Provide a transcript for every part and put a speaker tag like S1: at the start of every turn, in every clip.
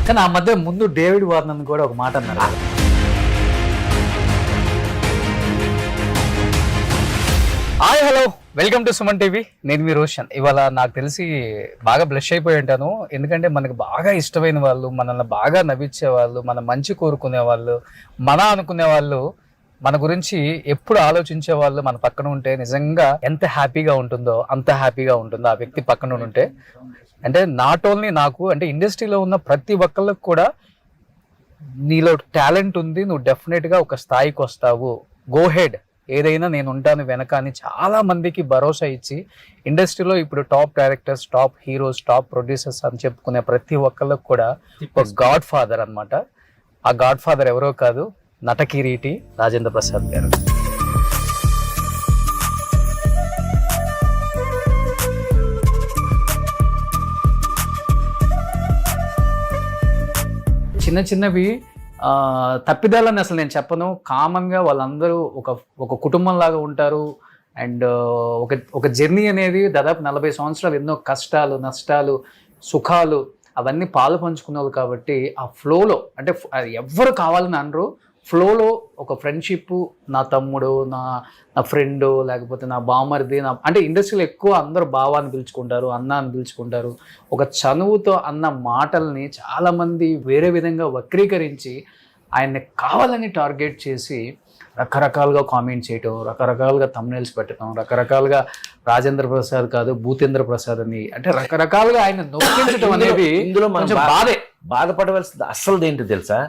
S1: కానీ ఆ మధ్య ముందు డేవిడ్ వార్నర్ కూడా ఒక మాట అన్నారు కదా. Hi hello, welcome to Suman TV. నేను మీ రోషన్. ఇవాళ నాకు తెలిసి బాగా బ్లష్ అయిపోయి ఉంటాను, ఎందుకంటే మనకు బాగా ఇష్టమైన వాళ్ళు, మనల్ని బాగా నవ్వించే వాళ్ళు, మన మంచి కోరుకునే వాళ్ళు, మన అనుకునే వాళ్ళు, మన గురించి ఎప్పుడు ఆలోచించే వాళ్ళు మన పక్కన ఉంటే నిజంగా ఎంత హ్యాపీగా ఉంటుందో అంత హ్యాపీగా ఉంటుందో ఆ వ్యక్తి పక్కన ఉంటే. అంటే నాట్ ఓన్లీ నాకు, అంటే ఇండస్ట్రీలో ఉన్న ప్రతి ఒక్కళ్ళకి కూడా నీలో టాలెంట్ ఉంది, నువ్వు డెఫినెట్గా ఒక స్థాయికి వస్తావు, గో హెడ్, ఏదైనా నేను ఉంటాను వెనక అని చాలా మందికి భరోసా ఇచ్చి ఇండస్ట్రీలో ఇప్పుడు top directors, top heroes, top producers అని చెప్పుకునే ప్రతి ఒక్కళ్ళకి కూడా ఒక గాడ్ ఫాదర్ అనమాట. ఆ గాడ్ ఫాదర్ ఎవరో కాదు, నటకిరీటి రాజేంద్ర ప్రసాద్ గారు. చిన్న చిన్నవి తప్పిదాలని అసలు నేను చెప్పను. కామన్గా వాళ్ళందరూ ఒక కుటుంబం లాగా ఉంటారు. అండ్ ఒక జర్నీ అనేది దాదాపు 40 సంవత్సరాలు, ఎన్నో కష్టాలు, నష్టాలు, సుఖాలు అవన్నీ పాలు పంచుకున్నారు. కాబట్టి ఆ ఫ్లోలో, అంటే ఎవ్వరు కావాలని అనరు, ఫ్లోలో ఒక ఫ్రెండ్షిప్, నా తమ్ముడు, నా ఫ్రెండ్, లేకపోతే నా బామర్ది, అంటే ఇండస్ట్రీలో ఎక్కువ అందరూ బావ అని పిలుచుకుంటారు, అన్న అని పిలుచుకుంటారు. ఒక చనువుతో అన్న మాటల్ని చాలామంది వేరే విధంగా వక్రీకరించి ఆయన్ని కావాలని టార్గెట్ చేసి రకరకాలుగా కామెంట్ చేయటం, రకరకాలుగా థంబ్నెయిల్స్ పెట్టడం, రకరకాలుగా రాజేంద్ర ప్రసాద్ కాదు భూతేంద్ర ప్రసాద్ అని, అంటే రకరకాలుగా ఆయన నొప్పించడం అనేది
S2: ఇందులో మనం బాధపడవలసింది అస్సలు ఏంటో తెలుసా?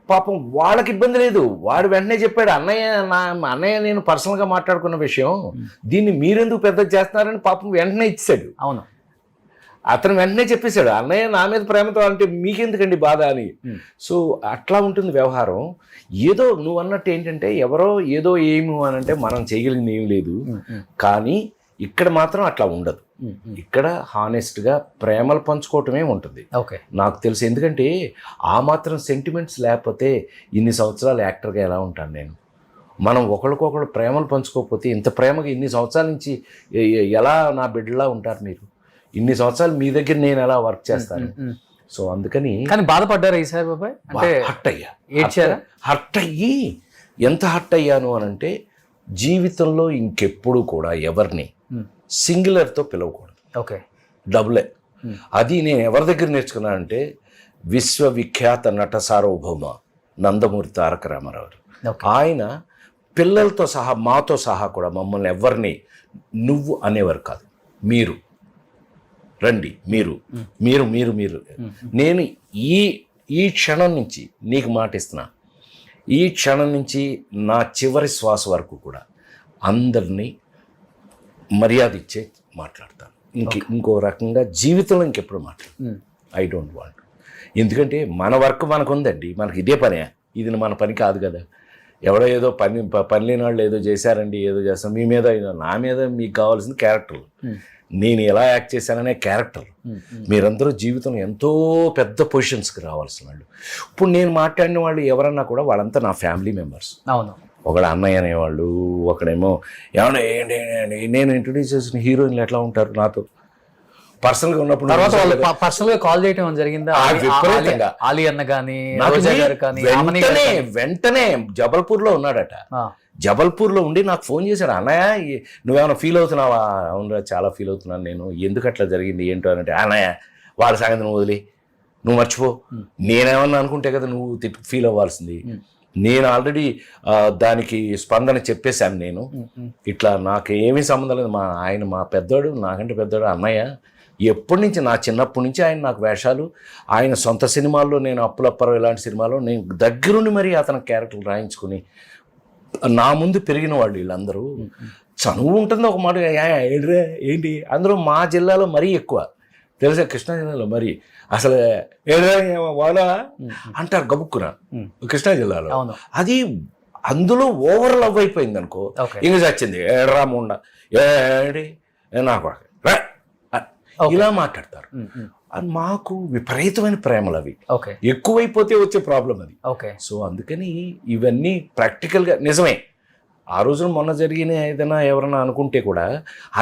S2: పాపం వాళ్ళకి ఇబ్బంది లేదు, వాడు వెంటనే చెప్పాడు, అన్నయ్య నేను పర్సనల్గా మాట్లాడుకున్న విషయం, దీన్ని మీరెందుకు పెద్ద చేస్తున్నారని పాపం వెంటనే ఇచ్చాడు.
S1: అవును,
S2: అతను వెంటనే చెప్పేశాడు, అన్నయ్య నా మీద ప్రేమతో అంటే మీకెందుకండి బాధ అని. సో అట్లా ఉంటుంది వ్యవహారం. ఏదో నువ్వు అన్నట్టు ఏంటంటే ఎవరో ఏదో ఏమి అని అంటే మనం చేయగలిగింది ఏమి లేదు. కానీ ఇక్కడ మాత్రం అట్లా ఉండదు. ఇక్కడ హానెస్ట్గా ప్రేమలు పంచుకోవటమే ఉంటుంది.
S1: ఓకే, నాకు
S2: తెలుసు. ఎందుకంటే ఆ మాత్రం సెంటిమెంట్స్ లేకపోతే ఇన్ని సంవత్సరాలు యాక్టర్గా ఎలా ఉంటాను నేను? మనం ఒకరికొకరు ప్రేమలు పంచుకోకపోతే ఇంత ప్రేమగా ఇన్ని సంవత్సరాల నుంచి ఎలా నా బిడ్డలా ఉంటారు మీరు? ఇన్ని సంవత్సరాలు మీ దగ్గర నేను ఎలా వర్క్ చేస్తాను? సో అందుకని.
S1: కానీ బాధపడ్డారా ఈసారి బాబాయ్? అంటే
S2: హర్ట్ అయ్యా. హర్ట్ అయ్యి ఎంత హర్ట్ అయ్యాను అని అంటే, జీవితంలో ఇంకెప్పుడు కూడా ఎవరిని సింగులర్తో పిలవకూడదు.
S1: ఓకే,
S2: డబులే. అది నేను ఎవరి దగ్గర నేర్చుకున్నానంటే విశ్వవిఖ్యాత నట సార్వభౌమ నందమూరి తారక రామారావు. ఆయన పిల్లలతో సహా, మాతో సహా కూడా మమ్మల్ని ఎవరిని నువ్వు అనేవారు కాదు, మీరు రండి, మీరు మీరు మీరు మీరు నేను ఈ క్షణం నుంచి నీకు మాటిస్తున్నా, ఈ క్షణం నుంచి నా చివరి శ్వాస వరకు కూడా అందరినీ మర్యాద ఇచ్చే మాట్లాడతాను. ఇంకో రకంగా జీవితంలో ఇంకెప్పుడు మాట్లాడు. I don't want. ఎందుకంటే మన వర్క్ మనకు ఉందండి, మనకి ఇదే పనే, ఇది మన పని కాదు కదా. ఎవడో ఏదో పని లేని వాళ్ళు ఏదో చేశారండి, ఏదో చేస్తాం మీ మీద, నా మీద మీకు కావాల్సిన క్యారెక్టర్, నేను ఎలా యాక్ట్ చేశాననే క్యారెక్టర్. మీరందరూ జీవితంలో ఎంతో పెద్ద పొజిషన్స్కి రావాల్సిన వాళ్ళు. ఇప్పుడు నేను మాట్లాడిన వాళ్ళు ఎవరన్నా కూడా వాళ్ళంతా నా ఫ్యామిలీ మెంబర్స్.
S1: అవును,
S2: ఒకడు అన్నయ్య అనేవాళ్ళు, ఒకడేమో ఏమన్నా ఏంటి. నేను ఇంట్రొడ్యూస్ చేసిన హీరోయిన్లు ఎట్లా ఉంటారు నాతో పర్సనల్గా ఉన్నప్పుడు,
S1: పర్సనల్గా కాల్ చేయడం జరిగిందా? ఆలీ అన్న కానీ
S2: వెంటనే జబల్పూర్లో ఉన్నాడట. జబల్పూర్లో ఉండి నాకు ఫోన్ చేశాడు, అన్నయ్య నువ్వేమైనా ఫీల్ అవుతున్నావా? అవునరా, చాలా ఫీల్ అవుతున్నాను నేను, ఎందుకు అట్లా జరిగింది ఏంటో అంటే, అన్నయ్య వాళ్ళ సంగతి నువ్వు వదిలి, నువ్వు మర్చిపో, నేనేమన్నా అనుకుంటే కదా నువ్వు ఫీల్ అవ్వాల్సింది. నేను ఆల్రెడీ దానికి స్పందన చెప్పేశాను. నేను ఇట్లా నాకు ఏమీ సంబంధం లేదు, మా పెద్దోడు, నాకంటే పెద్దోడు అన్నయ్య, ఎప్పటి నుంచి నా చిన్నప్పటి నుంచి ఆయన నాకు వేషాలు, ఆయన సొంత సినిమాల్లో, నేను అప్పులప్పరం ఇలాంటి సినిమాలో నేను దగ్గరుండి మరీ అతని క్యారెక్టర్లు రాయించుకుని నా ముందు పెరిగిన వాళ్ళు వీళ్ళందరూ. చనువు ఉంటుంది ఒక మాట, ఏంటి అందులో మా జిల్లాలో మరీ ఎక్కువ తెలుసా, కృష్ణా జిల్లాలో మరి అసలు వాళ్ళ అంటారు గబుక్కున కృష్ణా జిల్లాలో. అది అందులో ఓవర్ లవ్ అయిపోయింది అనుకో, ఇంక చచ్చింది రాముండ ఏడి నాకు ఇలా మాట్లాడతారు. అది మాకు విపరీతమైన ప్రేమలు అవి, ఎక్కువైపోతే వచ్చే ప్రాబ్లం అది. సో అందుకని ఇవన్నీ ప్రాక్టికల్గా నిజమే. ఆ రోజున మొన్న జరిగిన ఏదైనా ఎవరైనా అనుకుంటే కూడా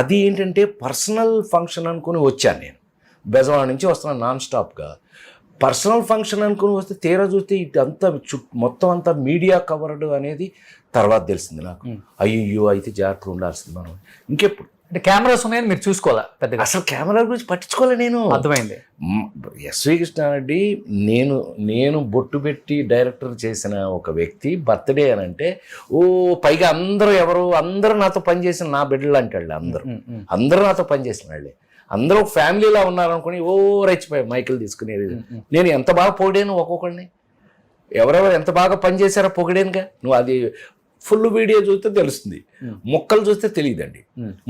S2: అది ఏంటంటే పర్సనల్ ఫంక్షన్ అనుకుని వచ్చాను. నేను బెజవాడ నుంచి వస్తున్నాను నాన్ స్టాప్గా. పర్సనల్ ఫంక్షన్ అనుకుని వస్తే తీరా చూస్తే ఇదంతా మొత్తం అంతా మీడియా కవర్డ్ అనేది తర్వాత తెలిసింది నాకు. అయ్యో అయితే జాగ్రత్తగా ఉండాల్సింది మనం. ఇంకెప్పుడు
S1: అంటే కెమెరాస్ ఉన్నాయని మీరు చూసుకోవాలా పెద్దగా?
S2: అసలు కెమెరా గురించి పట్టించుకోలే నేను.
S1: అర్థమైంది.
S2: ఎస్వి కృష్ణారెడ్డి నేను బొట్టు పెట్టి డైరెక్టర్ చేసిన ఒక వ్యక్తి బర్త్డే అని అంటే పైగా అందరూ నాతో పనిచేసిన నా బిడ్డలు అంటాడు. అందరూ నాతో పనిచేసిన వాళ్ళే, అందరూ ఫ్యామిలీలా ఉన్నారనుకుని రెచ్చిపోయాయి మైకిల్ తీసుకునేది. నేను ఎంత బాగా పొగిడాను ఒక్కొక్కడిని, ఎవరెవరు ఎంత బాగా పనిచేశారో పొగిడానుగా. నువ్వు అది ఫుల్ వీడియో చూస్తే తెలుస్తుంది, ముక్కలు చూస్తే తెలియదండి.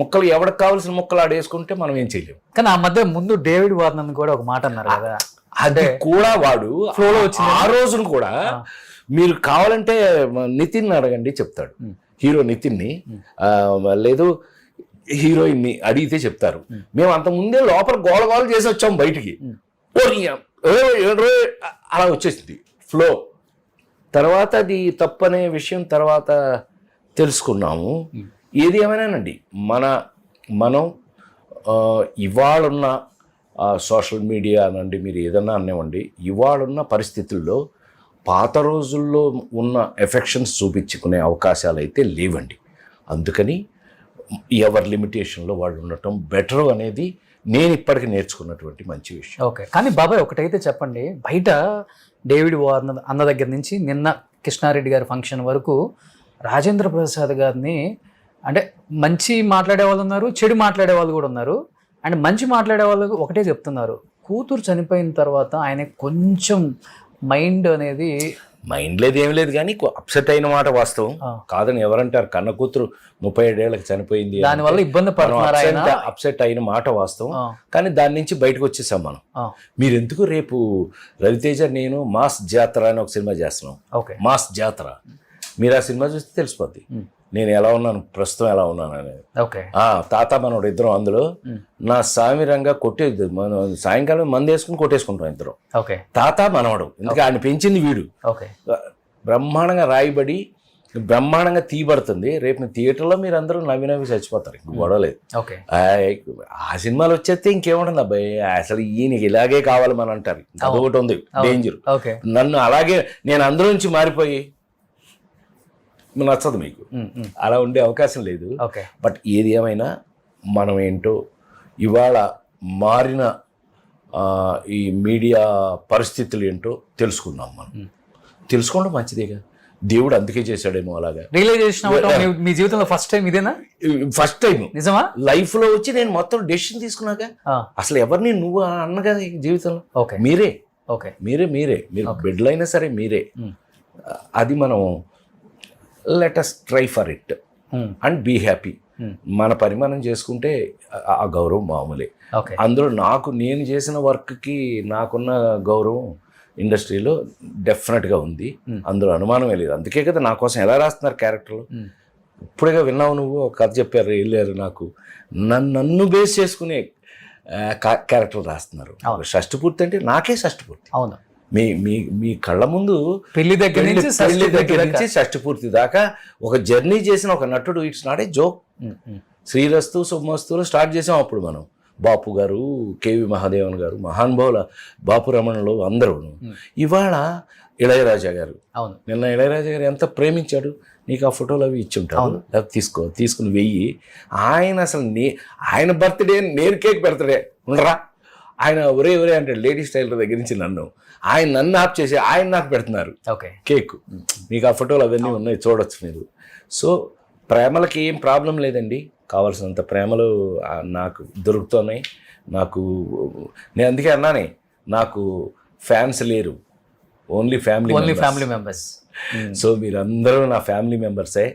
S2: ముక్కలు ఎవరికి కావాల్సిన ముక్కలు ఆడేసుకుంటే మనం ఏం చేయలేము.
S1: కానీ ఆ మధ్య ముందు డేవిడ్ వార్నర్ కూడా ఒక మాట అన్నారు కదా,
S2: అది కూడా వాడు
S1: ఫ్లోలో వచ్చింది.
S2: ఆ రోజున కూడా మీరు కావాలంటే నితిన్ అడగండి చెప్తాడు. హీరో నితిన్ని లేదు హీరోయిన్ని అడిగితే చెప్తారు. మేము అంత ముందే లోపల గోల చేసి వచ్చాం బయటికి, అలా వచ్చేసింది ఫ్లో. తర్వాత అది తప్పనే విషయం తర్వాత తెలుసుకున్నాము. ఏది ఏమైనానండి మనం ఇవాళున్న సోషల్ మీడియా అనండి, మీరు ఏదన్నా అనివ్వండి, ఇవాళున్న పరిస్థితుల్లో పాత రోజుల్లో ఉన్న ఎఫెక్షన్స్ చూపించుకునే అవకాశాలు అయితే లేవండి. అందుకని ఎవరి లిమిటేషన్లో వాళ్ళు ఉండటం బెటర్ అనేది నేను ఇప్పటికి నేర్చుకున్నటువంటి మంచి విషయం.
S1: ఓకే, కానీ బాబాయ్ ఒకటైతే చెప్పండి, బయట డేవిడ్ వార్నర్ అన్న దగ్గర నుంచి నిన్న కృష్ణారెడ్డి గారి ఫంక్షన్ వరకు రాజేంద్ర ప్రసాద్ గారిని అంటే మంచి మాట్లాడే వాళ్ళు ఉన్నారు, చెడు మాట్లాడే వాళ్ళు కూడా ఉన్నారు. అండ్ మంచి మాట్లాడే వాళ్ళు ఒకటే చెప్తున్నారు, కూతురు చనిపోయిన తర్వాత ఆయన కొంచెం మైండ్ అనేది
S2: మైండ్ లేదు ఏం లేదు, కానీ అప్సెట్ అయిన మాట వాస్తవం కాదని ఎవరంటారు. కన్న కూతురు 37 ఏళ్ళకి చనిపోయింది,
S1: దానివల్ల ఇబ్బంది పడుతున్నారు,
S2: అప్సెట్ అయిన మాట వాస్తవం. కానీ దాని నుంచి బయటకు వచ్చేసాం మనం. మీరు ఎందుకు రేపు రవితేజ నేను మాస్ జాతర అని ఒక సినిమా చేస్తున్నాం, మాస్ జాతర. మీరు ఆ సినిమా చూస్తే తెలిసిపోద్ది నేను ఎలా ఉన్నాను, ప్రస్తుతం ఎలా ఉన్నాను అనేది. తాత మనోడు ఇద్దరం అందులో నా సామిరంగా కొట్టేది, మనం సాయంకాలం మంది వేసుకుని కొట్టేసుకుంటాం ఇద్దరం, తాత మనవడు. ఎందుకంటే ఆయన పెంచింది వీడు. బ్రహ్మాండంగా రాయబడి బ్రహ్మాండంగా తీయబడుతుంది. రేపు థియేటర్లో మీరు అందరూ నవ్వి చచ్చిపోతారు, ఇంక గొడవలేదు. ఆ సినిమాలు వచ్చేస్తే ఇంకేముంటుంది అబ్బాయి, అసలు ఈయనకి ఇలాగే కావాలి మనం అంటారు. అదొకటి ఉంది డేంజర్. నన్ను అలాగే నేను అందులోంచి మారిపోయి నచ్చదు మీకు, అలా ఉండే అవకాశం లేదు. బట్ ఏది ఏమైనా మనం ఏంటో ఇవాళ మారిన ఈ మీడియా పరిస్థితులు ఏంటో తెలుసుకుందాం. మనం తెలుసుకోవడం మంచిదేగా, దేవుడు అందుకే చేశాడేమో అలాగా.
S1: మీ జీవితంలో ఫస్ట్ టైం ఇదేనా?
S2: ఫస్ట్ టైం
S1: నిజమా
S2: లైఫ్ లో వచ్చి నేను మొత్తం డెసిషన్ తీసుకున్నాక. అసలు ఎవరిని నువ్వు అన్నగా జీవితంలో మీరే మీరు బిడ్డలైనా సరే మీరే. అది మనం let us try for it and be happy. మన పని మనం చేసుకుంటే ఆ గౌరవం మామూలే. అందులో నేను చేసిన వర్క్కి నాకున్న గౌరవం ఇండస్ట్రీలో డెఫినెట్గా ఉంది, అందులో అనుమానమే లేదు. అందుకే కదా నా కోసం ఎలా రాస్తున్నారు క్యారెక్టర్లు. ఇప్పుడుగా విన్నావు నువ్వు ఒక కథ చెప్పారు, వెళ్ళారు, నాకు నన్ను బేస్ చేసుకునే క్యారెక్టర్లు రాస్తున్నారు. షష్టి పూర్తి అంటే నాకే షష్టి పూర్తి. అవును, మీ కళ్ళ ముందు
S1: పెళ్లి దగ్గర నుంచి
S2: షష్టి పూర్తి దాకా ఒక జర్నీ చేసిన ఒక నటుడు. It's not a joke. శ్రీరస్తు శుభమస్తులో స్టార్ట్ చేసాం అప్పుడు మనం. బాపు గారు, కేవి మహాదేవన్ గారు, మహానుభావుల బాపు రమణలో అందరూ. ఇవాళ ఇళయరాజా గారు, నిన్న ఇళయరాజా గారు ఎంత ప్రేమించాడు, నీకు ఆ ఫోటోలు అవి ఇచ్చి ఉంటాడు, తీసుకుని వెయ్యి. ఆయన అసలు ఆయన బర్త్డే నేను కేక్ పెడతాడే ఉండరా, ఆయన ఒరే అంటాడు. లేడీ స్టైలర్ దగ్గర నుంచి నన్ను ఆప్ చేసి ఆయన నాకు పెడుతున్నారు కేక్. మీకు ఆ ఫోటోలు అవన్నీ ఉన్నాయి, చూడొచ్చు మీరు. సో ప్రేమలకి ఏం ప్రాబ్లం లేదండి, కావాల్సినంత ప్రేమలు నాకు దొరుకుతున్నాయి. నేను అందుకే అన్నానే, నాకు ఫ్యాన్స్ లేరు, ఓన్లీ ఫ్యామిలీ మెంబర్స్. సో మీరందరూ నా ఫ్యామిలీ మెంబర్సే.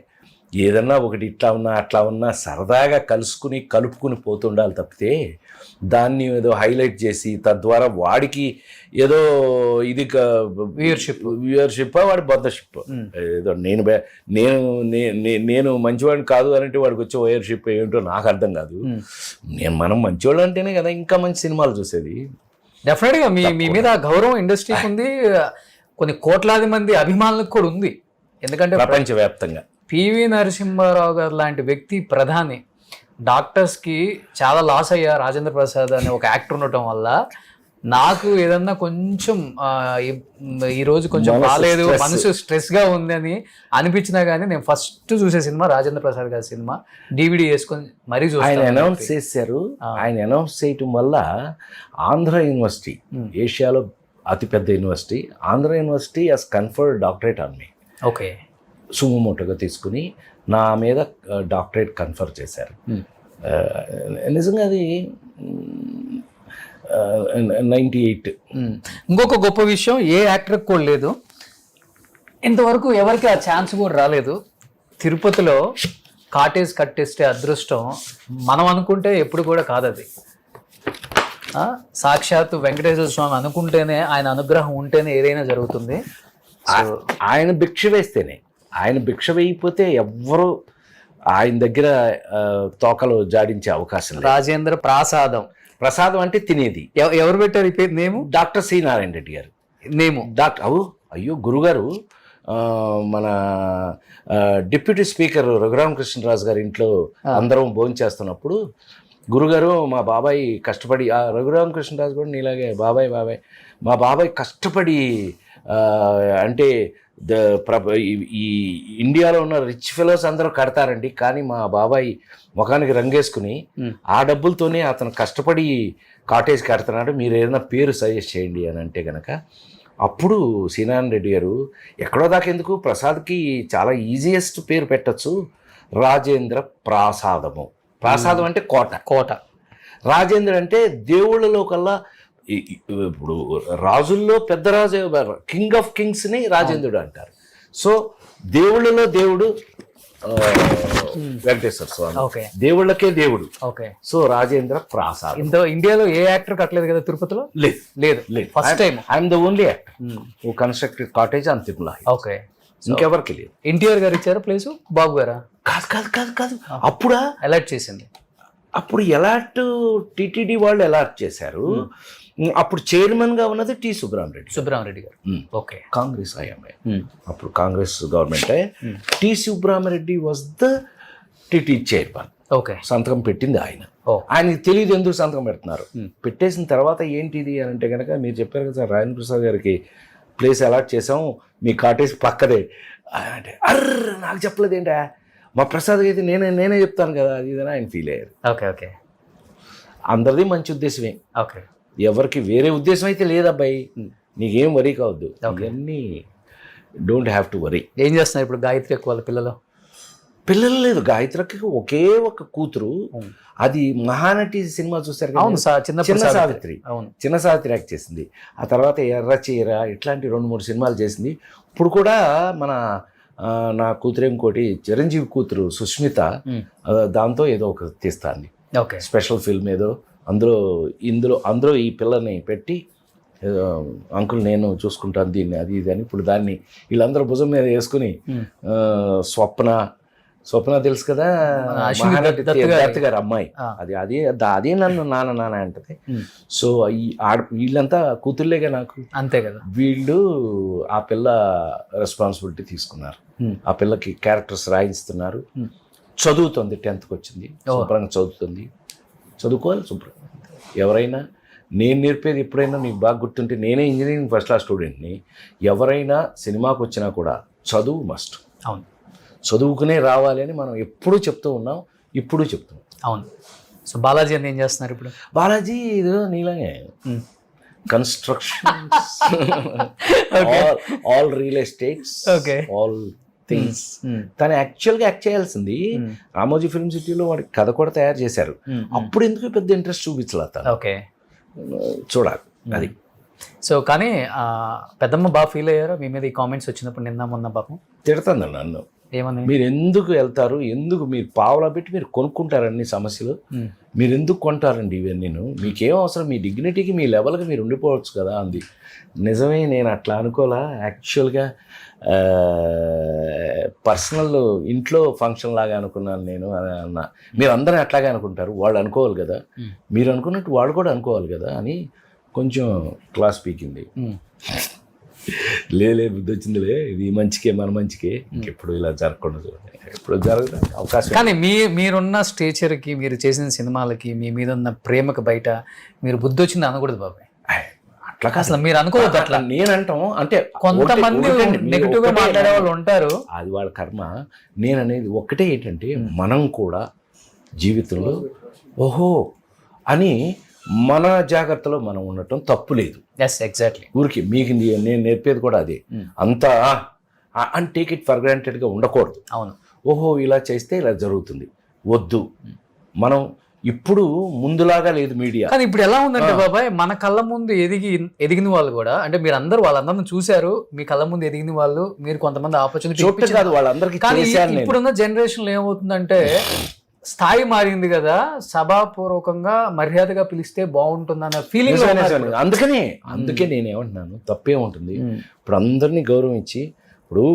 S2: ఏదన్నా ఒకటి ఇట్లా ఉన్నా అట్లా ఉన్నా సరదాగా కలుపుకుని పోతుండాలి తప్పితే దాన్ని ఏదో హైలైట్ చేసి తద్వారా వాడికి ఏదో ఇది వ్యూయర్షిప్ వాడి బద్దషిప్ ఏదో నేను మంచివాడిని కాదు అంటే వాడికి వచ్చే వ్యూయర్షిప్ ఏంటో నాకు అర్థం కాదు. మనం మంచివాళ్ళు అంటేనే కదా ఇంకా మంచి సినిమాలు చూసేది.
S1: డెఫినెట్గా మీ మీద గౌరవం ఇండస్ట్రీకి ఉంది, కొన్ని కోట్లాది మంది అభిమానులకు కూడా ఉంది. ఎందుకంటే
S2: ప్రపంచవ్యాప్తంగా
S1: పివి నరసింహారావు గారు లాంటి వ్యక్తి ప్రధాని, డాక్టర్స్కి చాలా లాస్ అయ్యా రాజేంద్ర ప్రసాద్ అనే ఒక యాక్టర్ ఉండటం వల్ల నాకు ఏదన్నా కొంచెం ఈ రోజు కొంచెం
S2: మనసు
S1: బాగాలేదు,
S2: stress.
S1: మనసు స్ట్రెస్ గా ఉంది అని అనిపించినా గానీ నేను ఫస్ట్ చూసే సినిమా రాజేంద్ర ప్రసాద్ గారి సినిమా DVD వేసుకొని మరీ
S2: ఆయన
S1: చూస్తాను.
S2: అనౌన్స్ చేశారు. ఆయన అనౌన్స్ చేయటం వల్ల ఆంధ్ర యూనివర్సిటీ, ఏషియాలో అతిపెద్ద university, Andhra university has conferred doctorate on me.
S1: Okay.
S2: సుమోటోగా తీసుకుని నా మీద డాక్టరేట్ కన్ఫర్ చేశారు. నిజంగా అది 98.
S1: ఇంకొక గొప్ప విషయం, ఏ యాక్టర్ కూడా లేదు, ఇంతవరకు ఎవరికి ఆ ఛాన్స్ కూడా రాలేదు. తిరుపతిలో కాటేజ్ కట్టేస్తే అదృష్టం మనం అనుకుంటే ఎప్పుడు కూడా కాదు అది. సాక్షాత్తు వెంకటేశ్వర స్వామి అనుకుంటేనే, ఆయన అనుగ్రహం ఉంటేనే ఏదైనా జరుగుతుంది.
S2: ఆయన భిక్ష వేస్తేనే, ఆయన భిక్ష వేయకపోతే ఎవ్వరూ ఆయన దగ్గర తోకలు జాడించే అవకాశం లేదు.
S1: రాజేంద్ర ప్రసాదం.
S2: ప్రసాదం అంటే తినేది.
S1: ఎవరు పెట్టారు ఈ పేరు? నేము
S2: డాక్టర్ సి నారాయణ రెడ్డి గారు.
S1: నేము
S2: డాక్టర్ అయ్యో గురుగారు మన డిప్యూటీ స్పీకర్ రఘురామకృష్ణరాజు గారి ఇంట్లో అందరం భోజనం చేస్తున్నప్పుడు గురుగారు మా బాబాయ్ కష్టపడి, రఘురామకృష్ణరాజు కూడా నీలాగే బాబాయ్ మా బాబాయ్ కష్టపడి అంటే ఈ ఇండియాలో ఉన్న రిచ్ ఫెలోస్ అందరూ కడతారండి, కానీ మా బాబాయ్ ముఖానికి రంగేసుకుని ఆ డబ్బులతోనే అతను కష్టపడి కాటేజ్ కడుతున్నాడు, మీరు ఏదైనా పేరు సజెస్ట్ చేయండి అని అంటే కనుక అప్పుడు సీనారాయణ రెడ్డి గారు ఎక్కడో దాకా ఎందుకు, ప్రసాద్కి చాలా ఈజియెస్ట్ పేరు పెట్టచ్చు, రాజేంద్ర ప్రాసాదము. ప్రాసాదం అంటే కోట. రాజేంద్ర అంటే దేవుళ్ళలో కల్లా ఇప్పుడు రాజుల్లో పెద్ద రాజు, కింగ్ ఆఫ్ కింగ్స్ని రాజేంద్రుడు అంటారు. సో దేవుళ్ళలో దేవుడు వెంకటేశ్వర స్వామి, దేవుళ్ళకే దేవుడు. సో రాజేంద్ర ప్రసాద్.
S1: ఇండియాలో ఏ యాక్టర్ కట్టలేదు కదా తిరుపతిలో? లేదు. First time I'm the only actor who constructed cottage on Tirumala. Okay.
S2: ఇంకెవరికి లేదు.
S1: ఎన్టీఆర్ గారు ఇచ్చారా ప్లేస్? బాబు గారా?
S2: కాదు. అప్పుడా
S1: అలాట్ చేసింది.
S2: అప్పుడు ఎలాట్ టీటీడీ వాళ్ళు ఎలాట్ చేశారు. అప్పుడు చైర్మన్ గా ఉన్నది టి సుబ్రహ్మరెడ్డి గారు.
S1: ఓకే.
S2: కాంగ్రెస్ ఐఎంఐ, అప్పుడు Congress government. T Subrahma Reddy was the TT chairman.
S1: Okay.
S2: సంతకం పెట్టింది ఆయన. ఆయనకి తెలియదు ఎందుకు సంతకం పెడుతున్నారు. పెట్టేసిన తర్వాత ఏంటిది అని అంటే కనుక మీరు చెప్పారు కదా సార్, రాజేంద్ర ప్రసాద్ గారికి ప్లేస్ అలాట్ చేసాం, మీ కాటేజ్ పక్కదే అంటే, నాకు చెప్పలేదు ఏంటా, మా ప్రసాద్ అయితే నేనే చెప్తాను కదా అది ఇదని ఆయన ఫీల్ అయ్యారు.
S1: ఓకే.
S2: అందరిది మంచి ఉద్దేశమే.
S1: ఓకే.
S2: ఎవరికి వేరే ఉద్దేశం అయితే లేదబ్బాయి, నీకేం వరీ కావద్దు, ఇవన్నీ డోంట్ హ్యావ్ టు వరీ.
S1: ఏం చేస్తున్నారు ఇప్పుడు గాయత్రి వాళ్ళ
S2: పిల్లలు లేదు, గాయత్రికి ఒకే ఒక కూతురు. అది మహానటి సినిమా చూసారు కదా, చిన్న సావిత్రి యాక్ట్ చేసింది. ఆ తర్వాత ఎర్ర చీర ఇట్లాంటి 2-3 సినిమాలు చేసింది. ఇప్పుడు కూడా మన నా కూతురు ఇంకోటి చిరంజీవి కూతురు సుష్మిత, దాంతో ఏదో ఒక తీస్తాను స్పెషల్ ఫిల్మ్ ఏదో, అందులో ఈ పిల్లని పెట్టి అంకుల్ నేను చూసుకుంటాను దీన్ని అది ఇది అని. ఇప్పుడు దాన్ని వీళ్ళందరూ భుజం మీద వేసుకుని స్వప్న తెలుసు కదా, దత్ గారు అమ్మాయి, అదే నన్ను నాన్న అంటది. సో వీళ్ళంతా కూతుర్లేగా నాకు, అంతే కదా. వీళ్ళు ఆ పిల్ల రెస్పాన్సిబిలిటీ తీసుకున్నారు, ఆ పిల్లకి క్యారెక్టర్స్ రాయిస్తున్నారు. చదువుతుంది, 10th వచ్చింది, శుభ్రంగా చదువుతుంది. చదువుకోవాలి శుభ్రంగా. ఎవరైనా నేను నేర్పేది ఎప్పుడైనా మీకు బాగా గుర్తుంటే, నేనే ఇంజనీరింగ్ ఫస్ట్ క్లాస్ స్టూడెంట్ని, ఎవరైనా సినిమాకి వచ్చినా కూడా చదువు మస్ట్. అవును, చదువుకునే రావాలి అని మనం ఎప్పుడూ చెప్తూ ఉన్నాం, ఇప్పుడు చెప్తున్నాం.
S1: అవును. సో బాలాజీ అని ఏం చేస్తున్నారు ఇప్పుడు?
S2: బాలాజీ ఇది నీలాగే construction, all real estates, all things. తను యాక్చువల్గా యాక్ట్ చేయాల్సింది రామోజీ ఫిల్మ్ సిటీలో వాడికి కథ కూడా తయారు చేశారు. అప్పుడు ఎందుకు పెద్ద ఇంట్రెస్ట్ చూపించలేదు.
S1: ఓకే,
S2: చూడాలి అది.
S1: సో కానీ పెద్దమ్మ బాగా ఫీల్ అయ్యారు మీ మీద ఈ కామెంట్స్ వచ్చినప్పుడు? నిన్న మొన్న పాపం
S2: తిడుతుంది నన్ను,
S1: ఏమని,
S2: మీరు ఎందుకు వెళ్తారు, ఎందుకు మీరు పావులా పెట్టి మీరు కొనుక్కుంటారన్ని సమస్యలు, మీరు ఎందుకు కొంటారండి ఇవన్నీ, మీకేం అవసరం, మీ డిగ్నిటీకి మీ లెవెల్కి మీరు ఉండిపోవచ్చు కదా అంది. నిజమే, నేను అట్లా అనుకోలే. యాక్చువల్గా పర్సనల్ ఇంట్లో ఫంక్షన్ లాగా అనుకున్నాను నేను అన్న. మీరు అందరూ అట్లాగే అనుకుంటారు, వాళ్ళు అనుకోవాలి కదా, మీరు అనుకున్నట్టు వాళ్ళు కూడా అనుకోవాలి కదా అని కొంచెం క్లాస్ పీకింది. లే బుద్ధి వచ్చిందిలే, ఇది మంచికే, మన మంచికే, ఇంకెప్పుడు ఇలా జరగకుండా చూడండి, ఎప్పుడు జరగదు అవకాశం.
S1: కానీ మీరున్న స్టేచర్కి, మీరు చేసిన సినిమాలకి, మీ మీద ఉన్న ప్రేమకు బయట మీరు బుద్ధి వచ్చింది అనకూడదు బాబాయ్.
S2: అట్లా కాదు.
S1: అసలు మీరు అనుకోవద్దు అట్లా.
S2: నేను అంటాం అంటే
S1: కొంతమంది నెగిటివ్ గా మాట్లాడే వాళ్ళు ఉంటారు,
S2: అది వాళ్ళ కర్మ. నేను అనేది ఒక్కటే ఏంటంటే మనం కూడా జీవితంలో ఓహో అని మన జాగ్రత్తలో మనం ఉండటం తప్పు లేదు.
S1: ఎగ్జాక్ట్లీ.
S2: ఊరికి మీకు నేను నేర్పేది కూడా అదే. అంతా అండ్ టేక్ ఇట్ ఫర్ గ్రాంటెడ్గా ఉండకూడదు.
S1: అవును.
S2: ఓహో ఇలా చేస్తే ఇలా జరుగుతుంది, వద్దు. మనం ఇప్పుడు ముందులాగా లేదు మీడియా.
S1: కానీ ఇప్పుడు ఎలా ఉందంటే బాబాయ్, మన కళ్ళ ముందు ఎదిగిన వాళ్ళు కూడా, అంటే మీరు అందరూ వాళ్ళందరిని చూశారు, మీ కళ్ళ ముందు ఎదిగిన వాళ్ళు, మీరు కొంతమంది ఆపర్చునిటీ
S2: కాదు వాళ్ళందరికీ.
S1: కానీ ఇప్పుడున్న జనరేషన్ లో ఏమవుతుందంటే స్థాయి మారింది కదా, సభాపూర్వకంగా మర్యాదగా పిలిస్తే బాగుంటుందన్న ఫీలింగ్.
S2: అందుకే నేనేమంటున్నాను, తప్పే ఉంటుంది. ఇప్పుడు అందరినీ గౌరవించి, ఇప్పుడు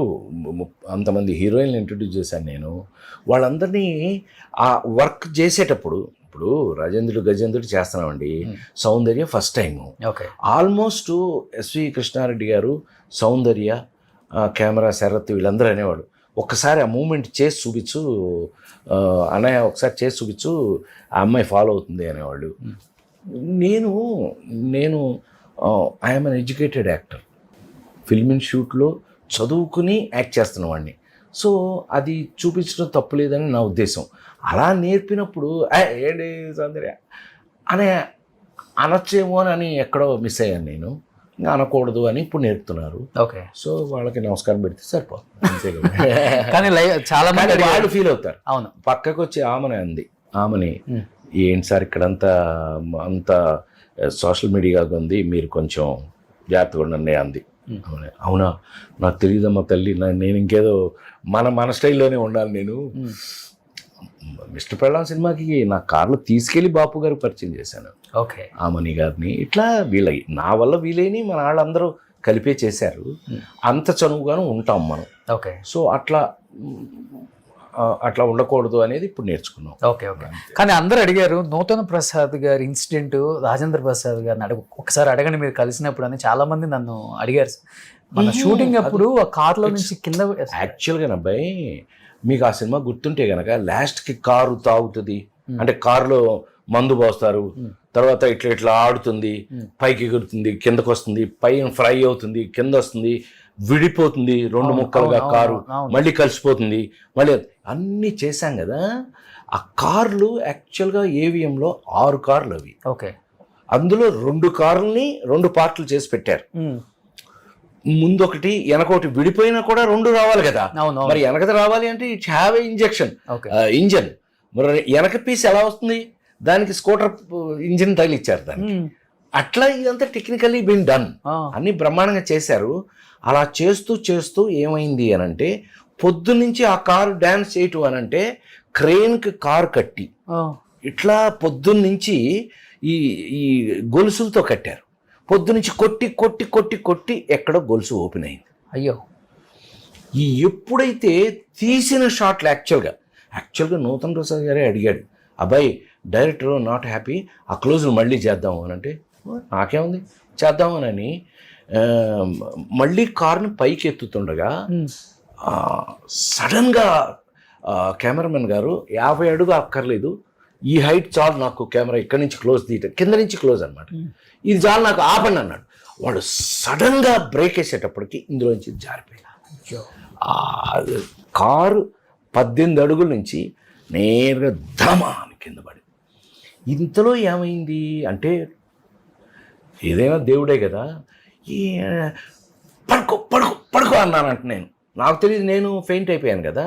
S2: అంతమంది హీరోయిన్లు ఇంట్రడ్యూస్ చేశాను నేను. వాళ్ళందరినీ ఆ వర్క్ చేసేటప్పుడు, ఇప్పుడు రాజేంద్రుడు గజేంద్రుడు చేస్తున్నామండి, Soundarya first time. Almost SV Krishna Reddy గారు, సౌందర్య, కెమెరా శరత్ వీళ్ళందరూ అనేవాడు, ఒక్కసారి ఆ మూమెంట్ చేసి చూపించు అన్నయ్య, ఒకసారి చేసి చూపించు, ఆ అమ్మాయి ఫాలో అవుతుంది అనేవాళ్ళు. నేను I'm an educated actor, film ఇన్స్టిట్యూట్లో చదువుకుని యాక్ట్ చేస్తున్న వాడిని. సో అది చూపించడం తప్పు లేదని నా ఉద్దేశం. అలా నేర్పినప్పుడు ఏంటి సౌందర్య అనే అనొచ్చేమో అని ఎక్కడో మిస్ అయ్యాను నేను. ఇంకా అనకూడదు అని ఇప్పుడు నేర్పుతున్నారు.
S1: ఓకే.
S2: సో వాళ్ళకి నమస్కారం పెడితే సరిపోతుంది.
S1: కానీ చాలా మంది
S2: వాళ్ళు ఫీల్ అవుతారు.
S1: అవును.
S2: పక్కకు వచ్చి ఆమెనే అంది, ఆమెని ఏంటి సార్ ఇక్కడంతా అంతా సోషల్ మీడియా ఉంది, మీరు కొంచెం జాగ్రత్తగా ఉండండి అంది. అవునా, నాకు తెలియదమ్మా తల్లి, నేను ఇంకేదో మన స్టైల్లోనే ఉండాలి. నేను మిస్టర్ పెళ్ళాం సినిమాకి నా కార్లో తీసుకెళ్ళి బాపు గారికి పరిచయం చేశాను.
S1: ఓకే.
S2: ఆమని గారిని. ఇట్లా నా వల్ల వీలైన మన వాళ్ళందరూ కలిపే చేశారు. అంత చనువుగాను ఉంటాం మనం.
S1: ఓకే. సో
S2: అట్లా ఉండకూడదు అనేది ఇప్పుడు నేర్చుకున్నాం.
S1: ఓకే. కానీ అందరూ అడిగారు, నూతన ప్రసాద్ గారి ఇన్సిడెంట్ రాజేంద్ర ప్రసాద్ గారిని ఒకసారి అడగండి మీరు కలిసినప్పుడు అని చాలా మంది నన్ను అడిగారు. మన షూటింగ్ అప్పుడు ఆ కార్లో నుంచి కింద.
S2: యాక్చువల్గా అబ్బాయి, మీకు ఆ సినిమా గుర్తుంటే కనుక లాస్ట్కి కారు తాగుతుంది, అంటే కారులో మందు పోస్తారు, తర్వాత ఇట్లా ఆడుతుంది, పైకి ఎగురుతుంది, కిందకు వస్తుంది, పైన ఫ్రై అవుతుంది, కింద వస్తుంది, విడిపోతుంది 2 ముక్కలుగా కారు, మళ్ళీ కలిసిపోతుంది, మళ్ళీ అన్నీ చేశాం కదా. ఆ కార్లు యాక్చువల్గా ఏవిఎంలో 6 కార్లు అవి.
S1: ఓకే. అందులో
S2: 2 కార్లని 2 పార్ట్లు చేసి పెట్టారు. ముందొకటి వెనకొకటి విడిపోయినా కూడా 2 రావాలి కదా. మరి వెనకది రావాలి అంటే ఇట్స్ హ్యావ్ ఇంజన్. మరి వెనక పీస్ ఎలా వస్తుంది, దానికి స్కూటర్ ఇంజిన్ తగిలిచ్చారు దానికి. అట్లా ఇదంతా టెక్నికల్లీ బీన్ డన్, అన్ని బ్రహ్మాండంగా చేశారు. అలా చేస్తూ ఏమైంది అనంటే, పొద్దున్నుంచి ఆ కారు డ్యాన్స్ చేయటం అనంటే క్రెయిన్కి కారు కట్టి ఇట్లా పొద్దున్నుంచి ఈ గొలుసులతో కట్టారు. పొద్దునుంచి కొట్టి ఎక్కడో గొలుసు ఓపెన్ అయింది.
S1: అయ్యో.
S2: ఎప్పుడైతే తీసిన షాట్లు యాక్చువల్గా నూతన ప్రసాద్ గారే అడిగాడు, అబ్బాయి డైరెక్టర్ నాట్ హ్యాపీ, ఆ క్లోజ్ను మళ్ళీ చేద్దాము అని అంటే, నాకేముంది చేద్దామని మళ్ళీ కార్ని పైకి ఎత్తుతుండగా సడన్గా కెమెరామెన్ గారు 50 అడుగు అక్కర్లేదు, ఈ హైట్ చాలు నాకు కెమెరా ఇక్కడి నుంచి క్లోజ్ తీయటం, కింద నుంచి క్లోజ్ అనమాట, ఇది చాలు నాకు ఆపండి అన్నాడు. వాడు సడన్గా బ్రేక్ వేసేటప్పటికి ఇందులోంచి జారిపోయాడు. కారు 18 అడుగుల నుంచి నేరుగా ధమా అని కింద పడి. ఇంతలో ఏమైంది అంటే, ఏదైనా దేవుడే కదా, పడుకో అన్నానంట. నాకు తెలియదు, నేను ఫెయింట్ అయిపోయాను కదా.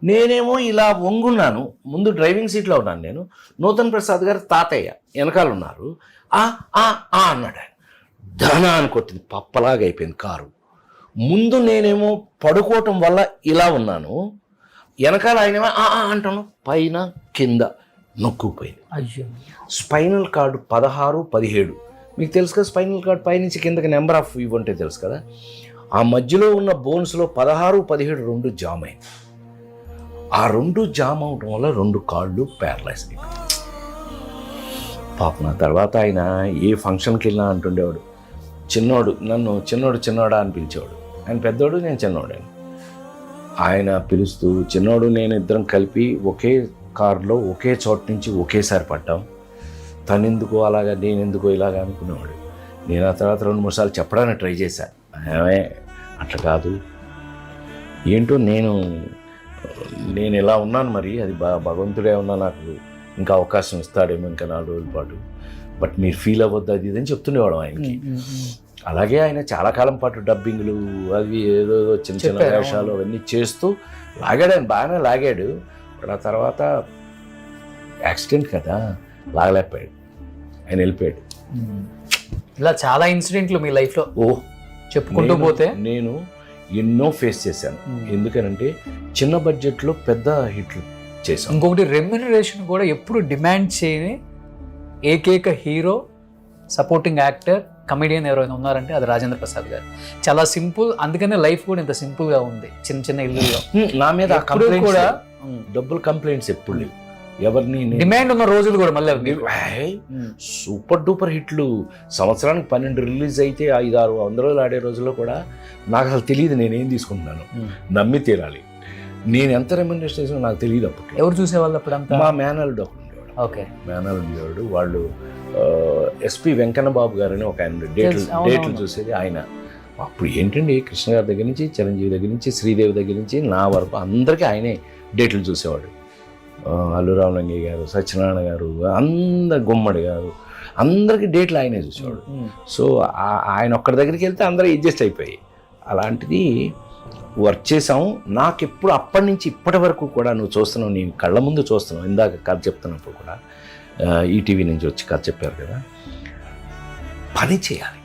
S2: నేనేమో ఇలా వంగున్నాను, ముందు డ్రైవింగ్ సీట్లో ఉన్నాను నేను, నూతన్ ప్రసాద్ గారు తాతయ్య వెనకాల ఉన్నారు. అన్నాడు ఆయన. ధనా అని కొట్టింది, పప్పలాగా అయిపోయింది కారు. ముందు నేనేమో పడుకోవటం వల్ల ఇలా ఉన్నాను, వెనకాల ఆయనేమో అంటాను, పైన కింద నొక్కుపోయింది. స్పైనల్ కార్డు 16, 17 మీకు తెలుసు కదా. స్పైనల్ కార్డు పైనుంచి కిందకి నెంబర్ ఆఫ్ ఇవి ఉంటే తెలుసు కదా. ఆ మధ్యలో ఉన్న బోన్స్లో 16, 17 2 జామ్ అయింది. ఆ 2 జామ్ అవడం వల్ల 2 కాళ్ళు ప్యారలైజ్ అయిపోయింది. పాపం. నా తర్వాత ఆయన ఏ ఫంక్షన్కి వెళ్ళినా అంటుండేవాడు, చిన్నోడు, నన్ను చిన్నోడా అని పిలిచేవాడు. ఆయన పెద్దోడు, నేను చిన్నోడు. ఆయన పిలుస్తూ చిన్నోడు నేను ఇద్దరం కలిపి ఒకే కారులో ఒకే చోట నుంచి ఒకేసారి పడ్డాం, తనెందుకో అలాగా నేనెందుకో ఇలాగా అనుకునేవాడు. నేను ఆ తర్వాత 2-3 సార్లు చెప్పడానికి ట్రై చేశాను. ఏమే అట్లా కాదు, ఏంటో నేను ఇలా ఉన్నాను, మరి అది భగవంతుడే ఉన్నా నాకు ఇంకా అవకాశం ఇస్తాడేమో ఇంకా 4 రోజుల పాటు, బట్ మీరు ఫీల్ అవ్వద్దు అది ఇది అని చెప్తుండేవాడు ఆయనకి. అలాగే ఆయన చాలా కాలం పాటు డబ్బింగ్లు అవి ఏదో చిన్న చిన్న వేషాలు అవన్నీ చేస్తూ లాగాడు. ఆయన బాగానే లాగాడు. బట్ ఆ తర్వాత యాక్సిడెంట్ కదా, లాగలేకపోయాడు, ఆయన వెళ్ళిపోయాడు.
S1: ఇలా చాలా ఇన్సిడెంట్లు మీ లైఫ్లో చెప్పుకుంటూ పోతే
S2: నేను ఎన్నో ఫేస్ చేశాను. ఎందుకనంటే చిన్న బడ్జెట్లో పెద్ద హిట్లు చేశాను.
S1: ఇంకొకటి రెమ్యునరేషన్ కూడా ఎప్పుడు డిమాండ్ చేయని ఏకైక హీరో, సపోర్టింగ్ యాక్టర్, కమెడియన్ ఎవరైనా ఉన్నారంటే అది రాజేంద్ర ప్రసాద్ గారు. చాలా సింపుల్, అందుకనే లైఫ్ కూడా ఇంత సింపుల్ గా ఉంది. చిన్న చిన్న ఇల్లులో
S2: నా మీద కూడా డబ్బుల్ కంప్లైంట్స్ ఎప్పుడు లేవు. ఎవరిని
S1: డిమాండ్ ఉన్న రోజులు కూడా మళ్ళీ
S2: సూపర్ డూపర్ హిట్లు సంవత్సరానికి 12 రిలీజ్ అయితే 500-600 రోజులు ఆడే రోజుల్లో కూడా నాకు అసలు తెలియదు నేనేం తీసుకుంటున్నాను. నమ్మి తీరాలి. నేను ఎంత రెమ్యునరేషన్ చేసినా నాకు తెలియదు. అప్పుడు
S1: ఎవరు చూసేవాళ్ళు అప్పుడంతా?
S2: మా మేనల్లుడు ఒకడు ఉండేవాడు.
S1: ఓకే,
S2: మేనల్ ఉండేవాడు. వాళ్ళు ఎస్పి వెంకన్న బాబు గారు అని ఒక ఆయన డేట్లు చూసేది ఆయన. అప్పుడు ఏంటండి, కృష్ణ గారి దగ్గర నుంచి, చిరంజీవి దగ్గర నుంచి, శ్రీదేవి దగ్గర నుంచి నా వరకు అందరికీ ఆయనే డేట్లు చూసేవాడు. అల్లు రామలింగయ్య గారు, సత్యనారాయణ గారు, గుమ్మడి గారు, అందరికీ డేట్లు ఆయనే చూసేవాడు. సో ఆయన ఒక్కడి దగ్గరికి వెళ్తే అందరూ అడ్జస్ట్ అయిపోయాయి. అలాంటిది వర్క్ చేసాము. నాకు ఎప్పుడు అప్పటి నుంచి ఇప్పటి వరకు కూడా నువ్వు చూస్తున్నావు, నేను కళ్ళ ముందు చూస్తున్నావు. ఇందాక కథ చెప్తున్నప్పుడు కూడా ఈటీవీ నుంచి వచ్చి కథ చెప్పారు కదా, పని చేయాలి,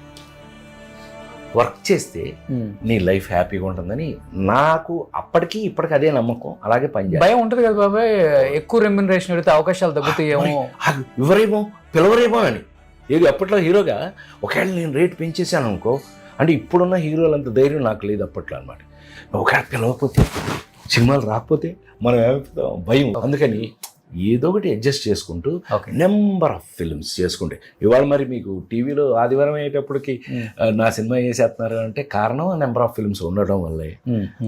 S2: వర్క్ చేస్తే నీ లైఫ్ హ్యాపీగా ఉంటుందని నాకు అప్పటికి ఇప్పటికి అదే నమ్మకం. అలాగే పని చేయాలి.
S1: భయం ఉంటుంది కదా బాబాయ్, ఎక్కువ రెమ్యునరేషన్ అడిగితే అవకాశాలు తగ్గుతాయేమో,
S2: ఎవరేమో పిలవరేమో అని. ఏది అప్పట్లో హీరోగా ఒకవేళ నేను రేట్ పెంచేసాను అనుకో, అంటే ఇప్పుడున్న హీరోలంత ధైర్యం నాకు లేదు అప్పట్లో అనమాట. ఒకవేళ పిలవకపోతే, సినిమాలు రాకపోతే మనం ఏమైపోతాం, భయం. అందుకని ఏదో ఒకటి అడ్జస్ట్ చేసుకుంటూ నెంబర్ ఆఫ్ ఫిల్మ్స్ చేసుకుంటే, ఇవాళ మరి మీకు టీవీలో ఆదివారం అయ్యేటప్పటికి నా సినిమా వేసేస్తున్నారు అంటే కారణం నెంబర్ ఆఫ్ ఫిల్మ్స్ ఉండడం వల్లే.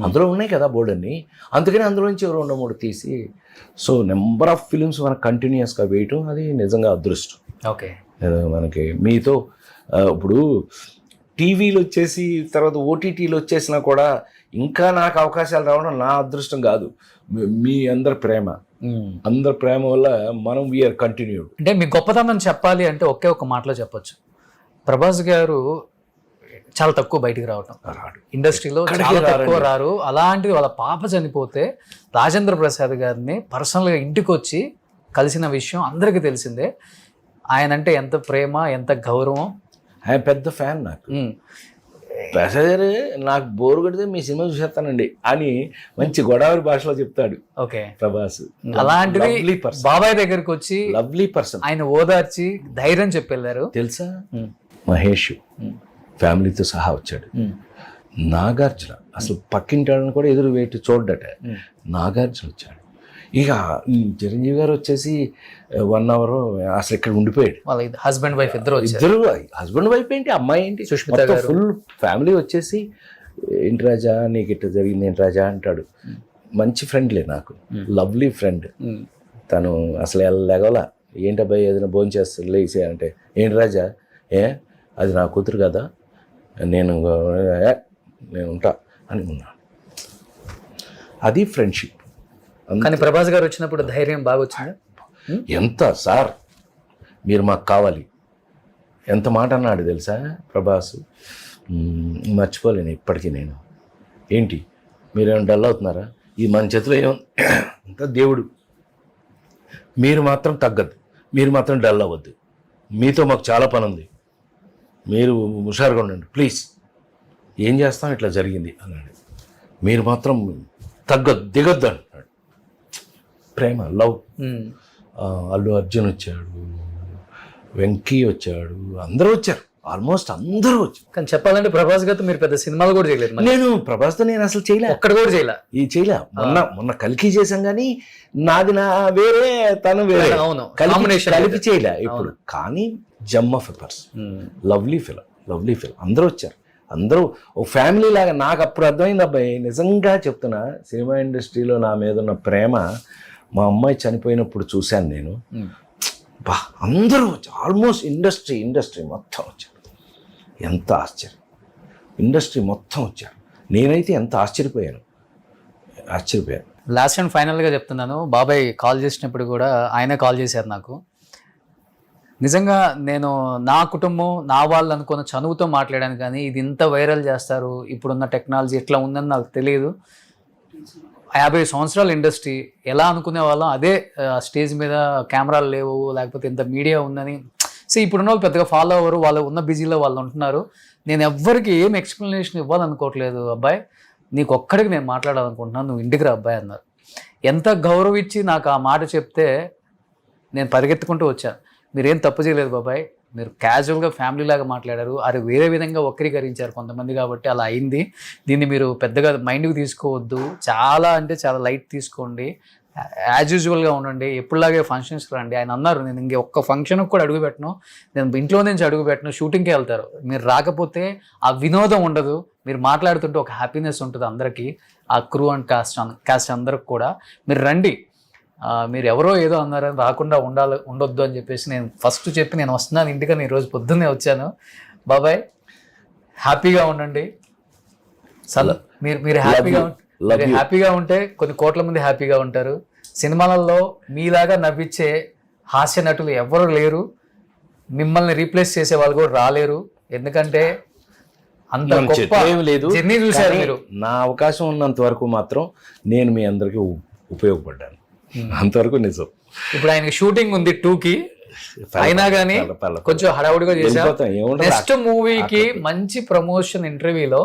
S2: అందులో ఉన్నాయి కదా బోర్డు అన్ని, అందుకని అందులో నుంచి 2-3 తీసి, సో నెంబర్ ఆఫ్ ఫిల్మ్స్ మనకు కంటిన్యూస్గా వేయటం అది నిజంగా అదృష్టం.
S1: ఓకే,
S2: మనకి మీతో ఇప్పుడు టీవీలు వచ్చేసి తర్వాత ఓటీటీలు వచ్చేసినా కూడా ఇంకా నాకు అవకాశాలు రావడం నా అదృష్టం కాదు, మీ అందరి ప్రేమ. అందరి ప్రేమ వల్ల మనం వీఆర్ కంటిన్యూడ్.
S1: అంటే మీ గొప్పతనం చెప్పాలి అంటే ఒకే ఒక మాటలో చెప్పొచ్చు, ప్రభాస్ గారు చాలా తక్కువ బయటికి రావటం, ఇండస్ట్రీలో చాలా తక్కువ రారు. అలాంటిది వాళ్ళ పాప చనిపోతే రాజేంద్ర ప్రసాద్ గారిని పర్సనల్గా ఇంటికి వచ్చి కలిసిన విషయం అందరికీ తెలిసిందే. ఆయన అంటే ఎంత ప్రేమ, ఎంత గౌరవం.
S2: ఆయన పెద్ద ఫ్యాన్ నాకు. ప్రసాద్ గారు నాకు బోరు కొడితే మీ సినిమా చూసేస్తానండి అని మంచి గోదావరి భాషలో చెప్తాడు.
S1: ఓకే,
S2: ప్రభాస్
S1: అలాంటిది బాబాయ్ దగ్గరికి వచ్చి
S2: లవ్లీ పర్సన్, ఆయన
S1: ఓదార్చి ధైర్యం చెప్పెళ్ళారు.
S2: తెలుసా, మహేష్ ఫ్యామిలీతో సహా వచ్చాడు. నాగార్జున అసలు పక్కింటాడని కూడా ఎదురు వేటి చూడ్డట, నాగార్జున వచ్చాడు. ఇక చిరంజీవి గారు వచ్చేసి 1 hour అసలు ఇక్కడ ఉండిపోయాడు.
S1: హస్బెండ్ వైఫ్ ఇద్దరు
S2: హస్బెండ్ వైఫ్ ఏంటి, అమ్మాయి ఏంటి, ఫుల్ ఫ్యామిలీ వచ్చేసి ఏంటి రాజా నీకు ఇట్లా జరిగింది ఏంటి రాజా అంటాడు. మంచి ఫ్రెండ్లే నాకు, లవ్లీ ఫ్రెండ్. తను అసలు లెగవల, ఏంటబ్బాయి ఏదైనా భోజనం చేస్తా లేసే అంటే, ఏంటి రాజా అది నా కూతురు కదా, నేను ఉంటా అని ఉన్నాను. అది ఫ్రెండ్షిప్.
S1: కానీ ప్రభాస్ గారు వచ్చినప్పుడు ధైర్యం బాగా వచ్చింది.
S2: ఎంత సార్ మీరు మాకు కావాలి, ఎంత మాట అన్నాడు తెలుసా ప్రభాస్, మర్చిపోలేను ఇప్పటికీ నేను. ఏంటి మీరేమైనా డల్ అవుతున్నారా, ఇది మన చేతిలో అంత దేవుడు, మీరు మాత్రం తగ్గద్దు, మీరు మాత్రం డల్ అవ్వద్దు, మీతో మాకు చాలా పని ఉంది, మీరు హుషారుగా ఉండండి ప్లీజ్, ఏం చేస్తాం ఇట్లా జరిగింది అన్నాడు. మీరు మాత్రం తగ్గద్దు దిగొద్దు అంటున్నాడు. ప్రేమ, లవ్. అల్లు అర్జున్ వచ్చాడు, వెంకీ వచ్చాడు, అందరూ వచ్చారు, ఆల్మోస్ట్ అందరూ వచ్చారు.
S1: కానీ చెప్పాలంటే ప్రభాస్ గారితో మీరు పెద్ద సినిమాలు కూడా చేయలేదు.
S2: నేను ప్రభాస్తో నేను అసలు చేయలే,
S1: ఒక్కడ కూడా చేయలే.
S2: మొన్న కలికి చేసాం కానీ నాది నా వేరే, తను వేరే, కలిపి చేయలే ఇప్పుడు. కానీ జమ్ of a person, lovely film, అందరూ వచ్చారు, అందరూ ఒక ఫ్యామిలీ లాగా. నాకు అప్పుడు అర్థమైంది అబ్బాయి, నిజంగా చెప్తున్నా, సినిమా ఇండస్ట్రీలో నా మీద ఉన్న ప్రేమ మా అమ్మాయి చనిపోయినప్పుడు చూశాను నేను. అందరూ వచ్చారు, ఆల్మోస్ట్ ఇండస్ట్రీ మొత్తం వచ్చారు. ఎంత ఆశ్చర్యం, ఇండస్ట్రీ మొత్తం వచ్చారు. నేనైతే ఎంత ఆశ్చర్యపోయాను.
S1: లాస్ట్ అండ్ ఫైనల్గా చెప్తున్నాను, బాబాయ్ కాల్ చేసినప్పుడు కూడా ఆయనే కాల్ చేశారు నాకు. నిజంగా నేను నా కుటుంబం నా వాళ్ళు అనుకున్న చనువుతో మాట్లాడాను, కానీ ఇది ఇంత వైరల్ చేస్తారు, ఇప్పుడున్న టెక్నాలజీ ఎట్లా ఉందని నాకు తెలియదు. 50 సంవత్సరాల ఇండస్ట్రీ ఎలా అనుకునే వాళ్ళం, అదే స్టేజ్ మీద కెమెరాలు లేవు, లేకపోతే ఇంత మీడియా ఉందని. సో ఇప్పుడున్న వాళ్ళు పెద్దగా ఫాలో అవ్వరు, వాళ్ళు ఉన్న బిజీలో వాళ్ళు ఉంటున్నారు. నేను ఎవ్వరికి ఏం ఎక్స్ప్లెనేషన్ ఇవ్వాలనుకోవట్లేదు. అబ్బాయి నీకు ఒక్కడికి నేను మాట్లాడాలనుకుంటున్నాను, నువ్వు ఇంటికి రా అబ్బాయి అన్నారు. ఎంత గౌరవించి నాకు ఆ మాట చెప్తే నేను పరిగెత్తుకుంటూ వచ్చాను. మీరేం తప్పు చేయలేదు బాబాయ్, మీరు క్యాజువల్గా ఫ్యామిలీ లాగా మాట్లాడారు, అది వేరే విధంగా వక్రీకరించారు కొంతమంది, కాబట్టి అలా అయింది. దీన్ని మీరు పెద్దగా మైండ్కి తీసుకోవద్దు, చాలా అంటే చాలా లైట్ తీసుకోండి, యాజ్ యూజువల్గా ఉండండి, ఎప్పుడులాగే ఫంక్షన్స్కి రండి. ఆయన అన్నారు, నేను ఇంక ఒక్క ఫంక్షన్కి కూడా అడుగు పెట్టను, నేను ఇంట్లో నుంచి అడుగు పెట్టను, షూటింగ్కి వెళ్తారు, మీరు రాకపోతే ఆ వినోదం ఉండదు, మీరు మాట్లాడుతుంటే ఒక హ్యాపీనెస్ ఉంటుంది అందరికీ, ఆ క్రూ అండ్ కాస్ట్ అందరికి కూడా. మీరు రండి, మీరు ఎవరో ఏదో అన్నారని రాకుండా ఉండొద్దు అని చెప్పేసి నేను ఫస్ట్ చెప్పి నేను వస్తున్నాను ఇంటికని ఈరోజు పొద్దున్నే వచ్చాను. బాబాయ్ హ్యాపీగా ఉండండి. మీరు హ్యాపీగా ఉంటే కొన్ని కోట్ల మంది హ్యాపీగా ఉంటారు. సినిమాలలో మీలాగా నవ్వించే హాస్య నటులు ఎవరు లేరు, మిమ్మల్ని రీప్లేస్ చేసే వాళ్ళు కూడా రాలేరు, ఎందుకంటే అంత గొప్ప జర్నీ చూశారు మీరు.
S2: నా అవకాశం ఉన్నంత వరకు మాత్రం నేను మీ అందరికీ ఉపయోగపడ్డాను, అంతవరకు నిజం.
S1: ఇప్పుడు ఆయనకి షూటింగ్ ఉంది 2కి, అయినా కానీ కొంచెం హడావుడిగా చేశారు. నెక్స్ట్ మూవీకి మంచి ప్రమోషన్ ఇంటర్వ్యూలో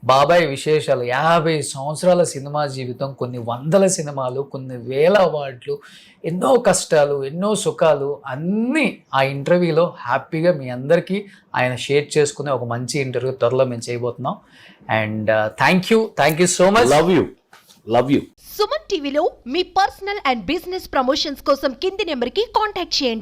S1: బాబాయ్ విశేషాలు, 50 సంవత్సరాల సినిమా జీవితం, కొన్ని వందల సినిమాలు, కొన్ని వేల అవార్డులు, ఎన్నో కష్టాలు, ఎన్నో సుఖాలు అన్నీ ఆ ఇంటర్వ్యూలో హ్యాపీగా మీ అందరికీ ఆయన షేర్ చేసుకునే ఒక మంచి ఇంటర్వ్యూ త్వరలో మేము చేయబోతున్నాం. And thank you so much.
S2: Love you.
S3: Suman టీవీలో మీ పర్సనల్ అండ్ బిజినెస్ ప్రమోషన్స్ కోసం కింది నెంబర్కి కాంటాక్ట్ చేయండి.